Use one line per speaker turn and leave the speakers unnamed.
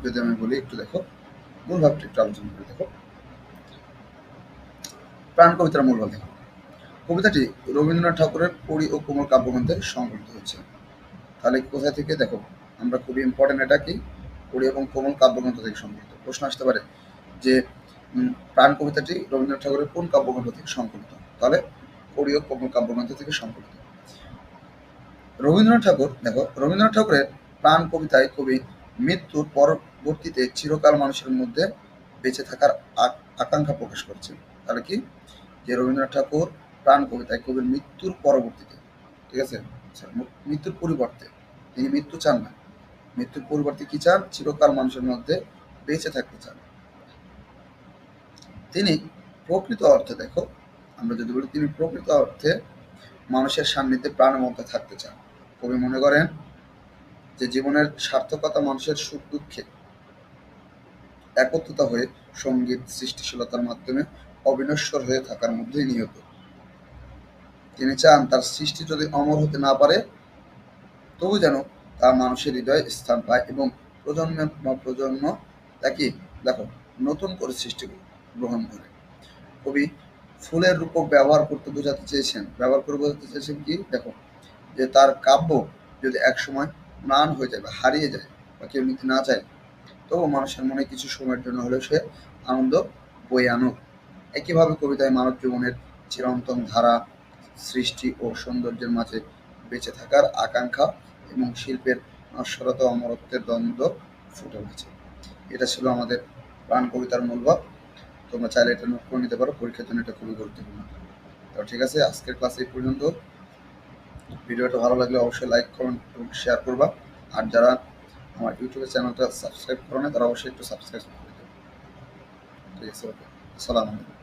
যদি আমি বলি একটু দেখো, মূল ভাবটা একটু আলোচনা করে দেখো। প্রাণ কবিতার মূল ভাব দেখো। কবিতাটি রবীন্দ্রনাথ ঠাকুরের পরী ও কোমল কাব্যগ্রন্থে সংকলিত হয়েছে। তাহলে কোথা থেকে দেখো, আমরা খুবই ইম্পর্টেন্ট, এটা কি পরী এবং কোমল কাব্যগ্রন্থ থেকে সংকলিত। প্রশ্ন আসতে পারে যে প্রাণ কবিতাটি রবীন্দ্রনাথ ঠাকুরের কোন কাব্যগ্রন্থ থেকে সংকলিত? তাহলে পরী ও কোমল কাব্যগ্রন্থ থেকে সংকলিত। রবীন্দ্রনাথ ঠাকুরের প্রাণ কবিতায় কবি মৃত্যুর পরবর্তীতে চিরকাল মানুষের মধ্যে বেঁচে থাকার আকাঙ্ক্ষা প্রকাশ করেছেন। তাহলে কি, যে রবীন্দ্রনাথ ঠাকুর প্রাণ কবিতায় কবির মৃত্যুর পরবর্তীতে, ঠিক আছে, মৃত্যুর পরিবর্তে, তিনি মৃত্যু চান না, মৃত্যুর পরিবর্তে কি চান? চিরকাল মানুষের মধ্যে বেঁচে থাকতে চান। তিনি প্রকৃত অর্থে দেখো, আমরা যদি বলি তিনি প্রকৃত অর্থে মানুষের সান্নিধ্যে প্রাণের মধ্যে থাকতে চান। কবি মনে করেন যে জীবনের সার্থকতা মানুষের সুখ দুঃখে একত্রিত হয়ে সঙ্গীত সৃষ্টিশীলতার মাধ্যমে অবিনশ্বর হয়ে থাকার মধ্যেই নিহত। তিনি চান তার সৃষ্টি যদি অমর হতে না পারে, তবু যেন তা মানুষের হৃদয়ে স্থান পায় এবং প্রজন্মের প্রজন্ম তাকে দেখো নতুন করে সৃষ্টি গ্রহণ করে। কবি ফুলের রূপক ব্যবহার করতে বোঝাতে চেয়েছেন, কি দেখো, যে তার কাব্য যদি একসময় ম্লান হয়ে যায় বা হারিয়ে যায় বা কেউ নিতে না চায়, তবু মানুষের মনে কিছু সময়ের জন্য হলেও সে আনন্দ বয়ে আনুক। একইভাবে কবিতায় মানব জীবনের চিরন্তন ধারা, সৃষ্টি ও সৌন্দর্যের মাঝে বেঁচে থাকার আকাঙ্ক্ষা এবং শিল্পের নশ্বরতা অমরত্বের দ্বন্দ্ব ফুটে উঠেছে। এটা ছিল আমাদের প্রাণ কবিতার মূলভাব। তোমরা চাইলে এটা নোট করে নিতে পারো, পরীক্ষার জন্য এটা খুবই গুরুত্বপূর্ণ। তো ঠিক আছে, আজকের ক্লাস এই পর্যন্ত। ভিডিওটা ভালো লাগলে অবশ্যই লাইক, কমেন্ট এবং শেয়ার করবা। আর যারা আমার ইউটিউবের চ্যানেলটা সাবস্ক্রাইব করো না, তারা অবশ্যই একটু সাবস্ক্রাইব করে দেবে। ঠিক আছে, ওকে, আসসালামু আলাইকুম।